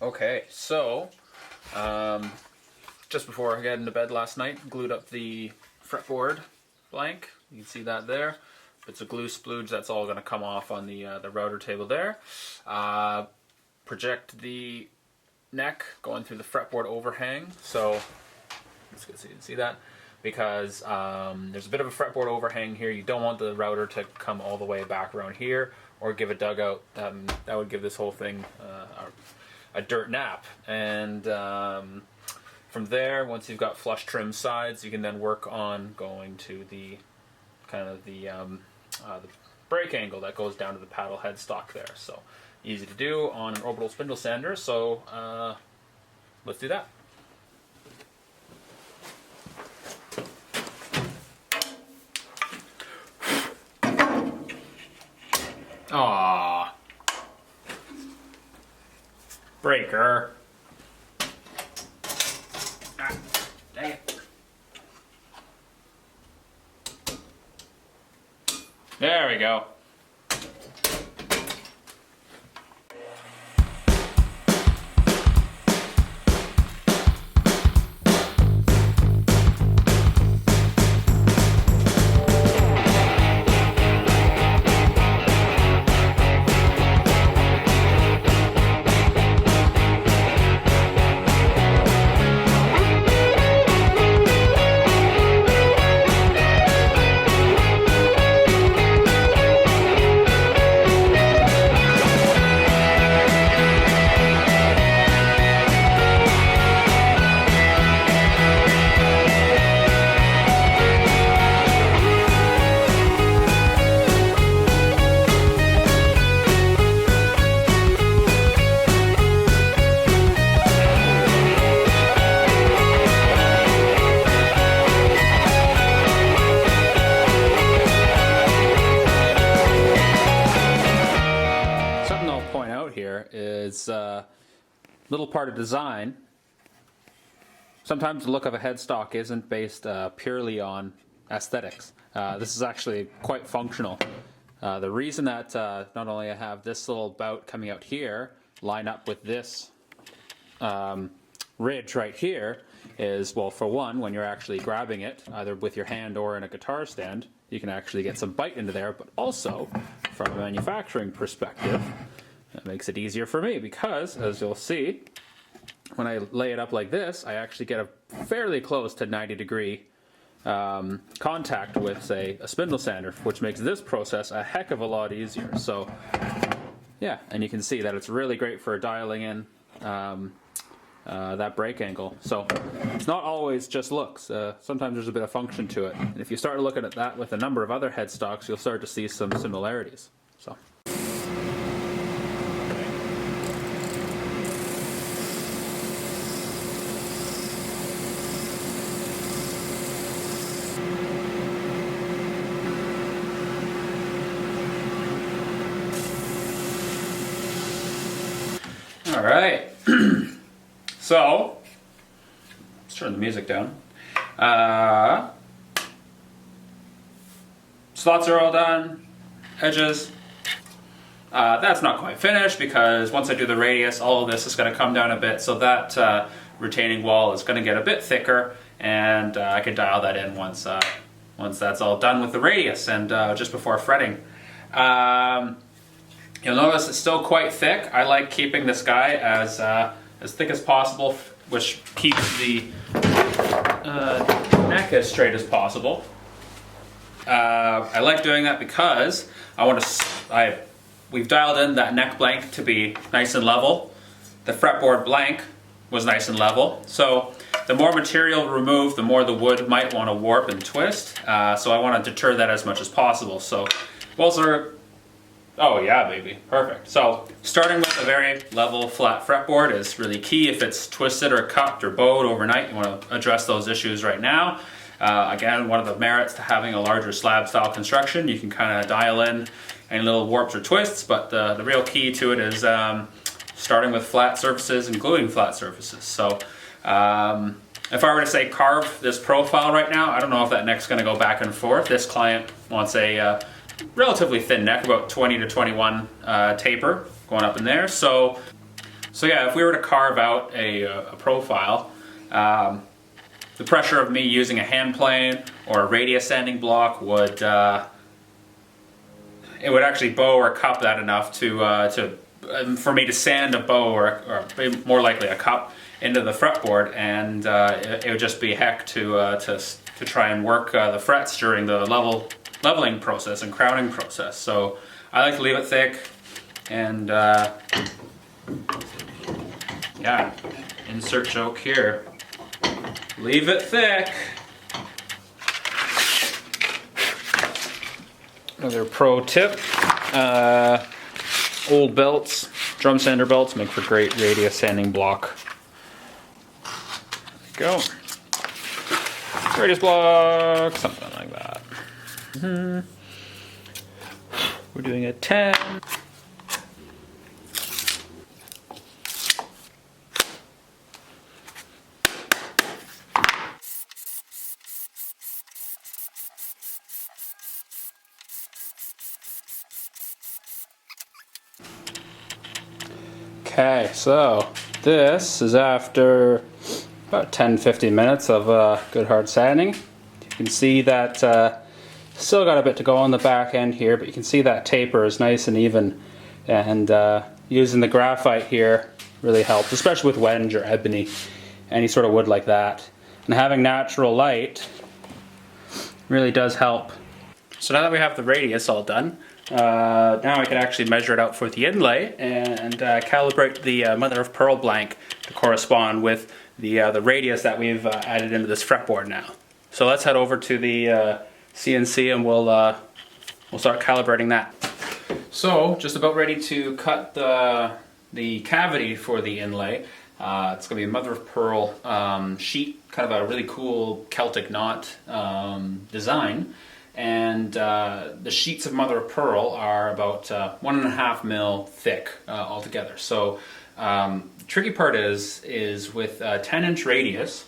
Okay, so just before I got into bed last night, glued up the fretboard blank. You can see that there. It's a glue splooge that's all going to come off on the router table there. Project the neck going through the fretboard overhang. So let's go so you can see that, because there's a bit of a fretboard overhang here. You don't want the router to come all the way back around here or give a dugout. That would give this whole thing a dirt nap. And from there, once you've got flush trim sides, you can then work on going to the kind of the brake angle that goes down to the paddle headstock there. So easy to do on an orbital spindle sander. So let's do that. Aww. Breaker. Ah, dang it. There we go. Is a little part of design. Sometimes the look of a headstock isn't based purely on aesthetics. This is actually quite functional. The reason that not only I have this little bout coming out here line up with this ridge right here is, well, for one, when you're actually grabbing it, either with your hand or in a guitar stand, you can actually get some bite into there, but also from a manufacturing perspective, that makes it easier for me because, as you'll see, when I lay it up like this, I actually get a fairly close to 90-degree contact with, say, a spindle sander, which makes this process a heck of a lot easier. So, yeah, and you can see that it's really great for dialing in that brake angle. So, it's not always just looks. Sometimes there's a bit of function to it. And if you start looking at that with a number of other headstocks, you'll start to see some similarities. So. All right, so let's turn the music down. Slots are all done, edges. That's not quite finished because once I do the radius, all of this is going to come down a bit, so that retaining wall is going to get a bit thicker, and I can dial that in once that's all done with the radius and just before fretting. You'll notice it's still quite thick. I like keeping this guy as thick as possible, which keeps the neck as straight as possible. I like doing that because we've dialed in that neck blank to be nice and level. The fretboard blank was nice and level. So the more material removed, the more the wood might want to warp and twist. So I want to deter that as much as possible. So walls are, oh yeah, baby, perfect. So starting with a very level, flat fretboard is really key. If it's twisted or cupped or bowed overnight, you want to address those issues right now. Again, one of the merits to having a larger slab style construction, you can kind of dial in any little warps or twists, but the real key to it is starting with flat surfaces and gluing flat surfaces. So if I were to say carve this profile right now, I don't know if that neck's going to go back and forth. This client wants a relatively thin neck, about 20 to 21 taper going up in there. So So yeah, if we were to carve out a profile, the pressure of me using a hand plane or a radius sanding block would it would actually bow or cup that enough for me to sand a bow or more likely a cup into the fretboard, and it would just be heck to try and work the frets during the leveling process and crowning process. So I like to leave it thick, and yeah, insert joke here. Leave it thick. Another pro tip, old belts, drum sander belts make for great radius sanding block. There we go. Radius block, something like that. We're doing a 10. Okay, so this is after about 10-15 minutes of good hard sanding. You can see that still got a bit to go on the back end here, but you can see that taper is nice and even, and using the graphite here really helps, especially with wenge or ebony, any sort of wood like that. And having natural light really does help. So now that we have the radius all done, now I can actually measure it out for the inlay and calibrate the mother of pearl blank to correspond with the radius that we've added into this fretboard now. So let's head over to the CNC and we'll start calibrating that. So just about ready to cut the cavity for the inlay. It's going to be a mother of pearl sheet, kind of a really cool Celtic knot design. And the sheets of mother of pearl are about 1.5 mil thick altogether. So the tricky part is with a 10-inch radius,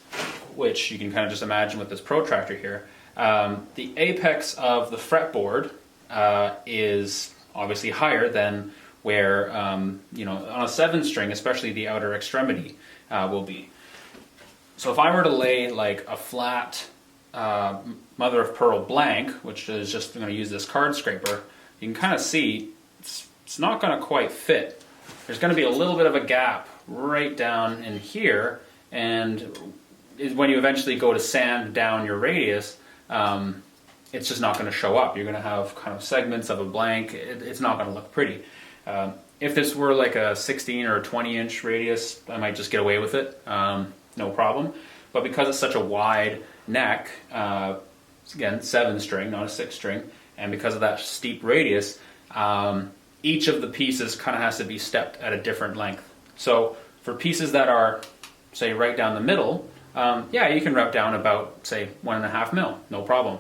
which you can kind of just imagine with this protractor here, the apex of the fretboard is obviously higher than where, you know, on a 7-string, especially the outer extremity will be. So if I were to lay like a flat mother of pearl blank, which is just going to use this card scraper, you can kind of see it's not going to quite fit. There's going to be a little bit of a gap right down in here, and when you eventually go to sand down your radius, it's just not going to show up. You're going to have kind of segments of a blank. It's not going to look pretty. If this were like a 16 or a 20-inch radius, I might just get away with it, no problem. But because it's such a wide neck, again, 7-string, not a 6-string, and because of that steep radius, each of the pieces kind of has to be stepped at a different length. So for pieces that are, say, right down the middle, yeah, you can route down about, say, 1.5 mil, no problem.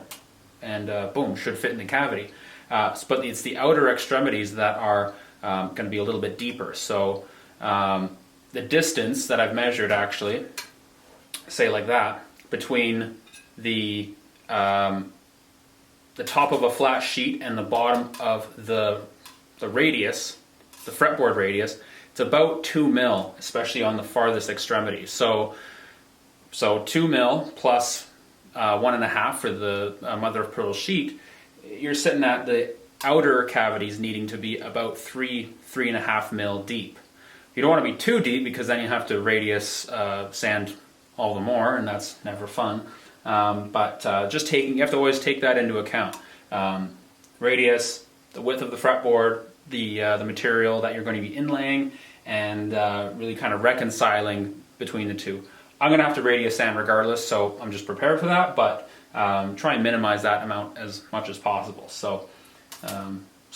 And boom, should fit in the cavity. But it's the outer extremities that are going to be a little bit deeper. So the distance that I've measured, actually, say like that, between the top of a flat sheet and the bottom of the radius, the fretboard radius, it's about 2 mil, especially on the farthest extremity. So 2 mil plus 1.5 for the mother of pearl sheet, you're sitting at the outer cavities needing to be about 3.5 mil deep. You don't want to be too deep because then you have to radius sand all the more, and that's never fun. But just you have to always take that into account. Radius, the width of the fretboard, the material that you're going to be inlaying, and really kind of reconciling between the two. I'm going to have to radius sand regardless, so I'm just prepared for that, but try and minimize that amount as much as possible. So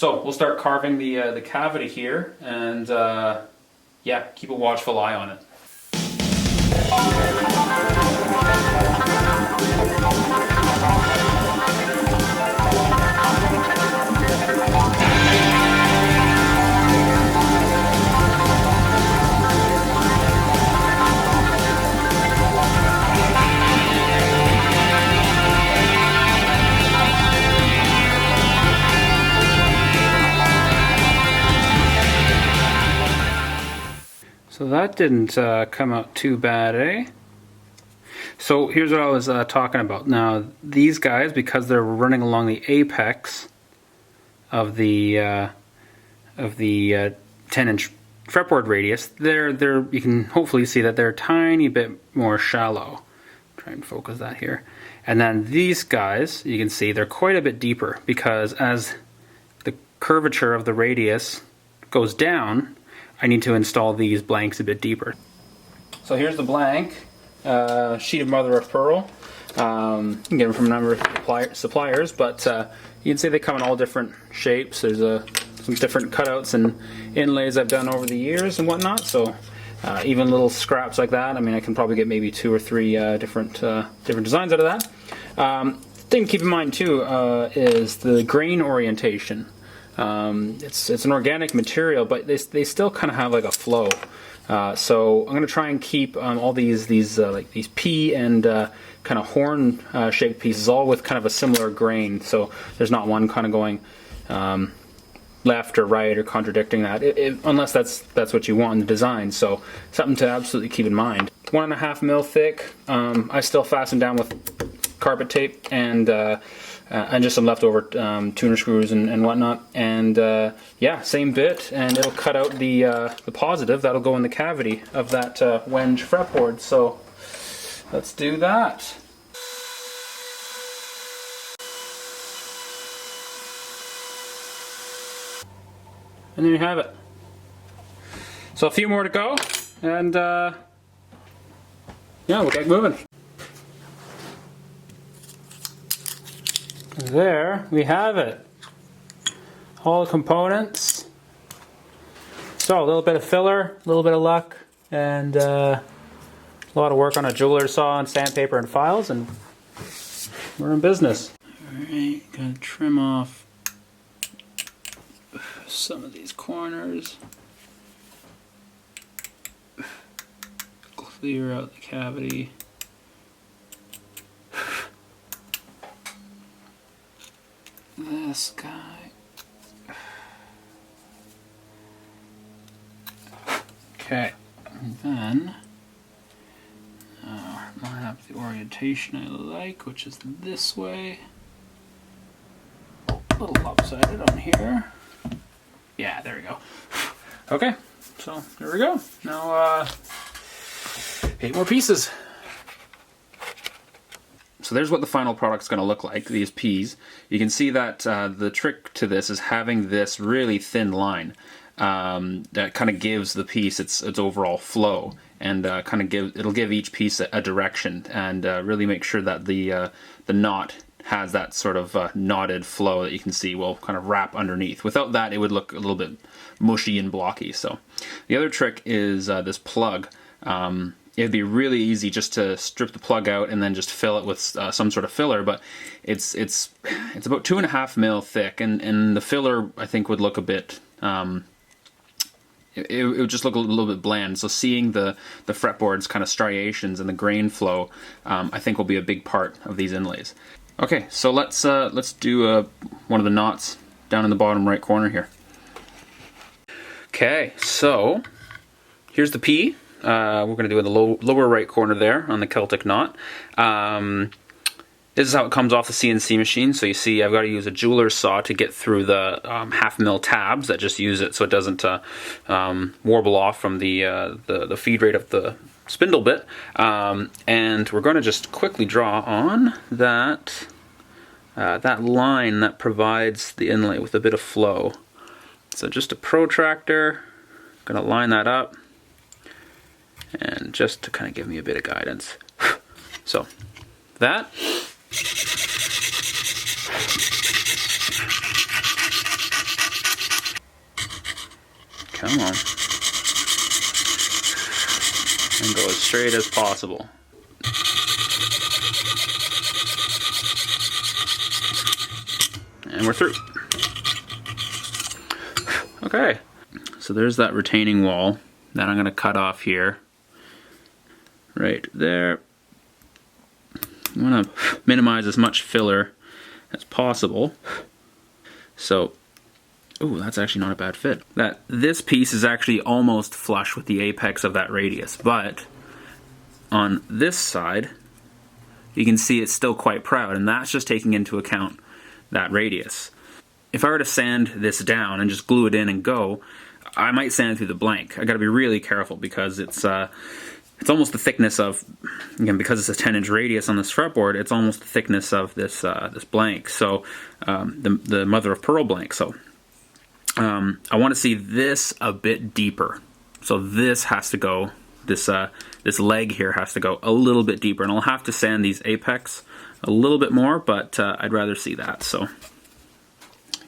we'll start carving the cavity here, and yeah, keep a watchful eye on it. So that didn't come out too bad, eh? So here's what I was talking about. Now these guys, because they're running along the apex of the 10-inch fretboard radius, they're you can hopefully see that they're a tiny bit more shallow. Try and focus that here. And then these guys, you can see they're quite a bit deeper, because as the curvature of the radius goes down, I need to install these blanks a bit deeper. So here's the blank, sheet of mother of pearl. You can get them from a number of suppliers, but you can see they come in all different shapes. There's some different cutouts and inlays I've done over the years and whatnot. So even little scraps like that. I mean, I can probably get maybe 2 or 3 different designs out of that. Thing to keep in mind too is the grain orientation. It's an organic material, but they still kind of have like a flow. So I'm going to try and keep all these like these pea and kind of horn shaped pieces all with kind of a similar grain. So there's not one kind of going left or right or contradicting that, unless that's what you want in the design. So something to absolutely keep in mind. 1.5 mil thick. I still fasten down with carpet tape and just some leftover tuner screws and whatnot. And yeah, same bit, and it'll cut out the positive that'll go in the cavity of that wenge fretboard. So let's do that. And there you have it. So a few more to go, and yeah, we'll get moving. There we have it. All the components. So a little bit of filler, a little bit of luck, and a lot of work on a jeweler's saw and sandpaper and files, and we're in business. Alright, gotta trim off some of these corners. Clear out the cavity. This guy. Okay, and then line up the orientation I like, which is this way. A little lopsided on here. Yeah, there we go. Okay, so there we go. Now 8 more pieces. So there's what the final product's going to look like, these peas. You can see that the trick to this is having this really thin line that kind of gives the piece its overall flow, and it'll give each piece a direction, and really make sure that the knot has that sort of knotted flow that you can see will kind of wrap underneath. Without that, it would look a little bit mushy and blocky. So the other trick is this plug. It'd be really easy just to strip the plug out and then just fill it with some sort of filler, but it's about 2.5 mil thick, and the filler I think would look a bit it would just look a little bit bland. So seeing the fretboard's kind of striations and the grain flow, I think will be a big part of these inlays. Okay, so let's do one of the knots down in the bottom right corner here. Okay, so here's the P. We're going to do in the lower right corner there on the Celtic knot. This is how it comes off the CNC machine. So you see I've got to use a jeweler's saw to get through the 1/2 mil tabs that just use it so it doesn't warble off from the feed rate of the spindle bit. And we're going to just quickly draw on that line that provides the inlay with a bit of flow. So just a protractor, going to line that up, and just to kind of give me a bit of guidance. So that. Come on. And go as straight as possible. And we're through. Okay. So there's that retaining wall that I'm going to cut off here. Right there. I'm going to minimize as much filler as possible. So ooh, that's actually not a bad fit. That this piece is actually almost flush with the apex of that radius, but on this side, you can see it's still quite proud, and that's just taking into account that radius. If I were to sand this down and just glue it in and go, I might sand through the blank. I gotta be really careful because it's almost the thickness of, again, because it's a 10-inch radius on this fretboard, it's almost the thickness of this this blank, so the mother of pearl blank. So I want to see this a bit deeper. So this has to go, this leg here has to go a little bit deeper, and I'll have to sand these apex a little bit more, but I'd rather see that. So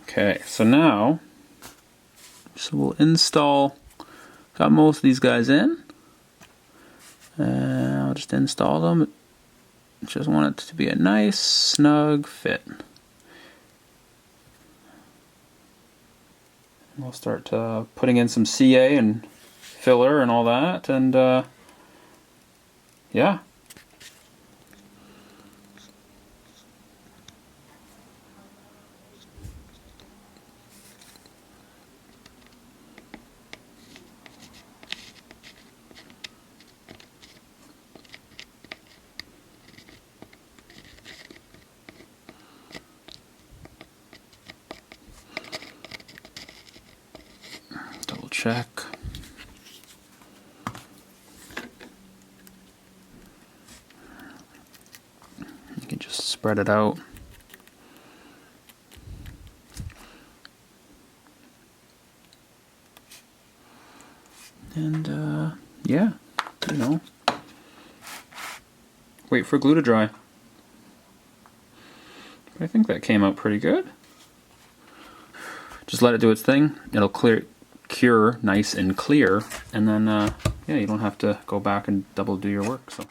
okay, so now, we'll install, got most of these guys in. I'll just install them. Just want it to be a nice, snug fit. We'll start putting in some CA and filler and all that, and yeah. Double check. You can just spread it out. And yeah, you know, wait for glue to dry. But I think that came out pretty good. Just let it do its thing. It'll cure nice and clear, and then yeah, you don't have to go back and double do your work. So.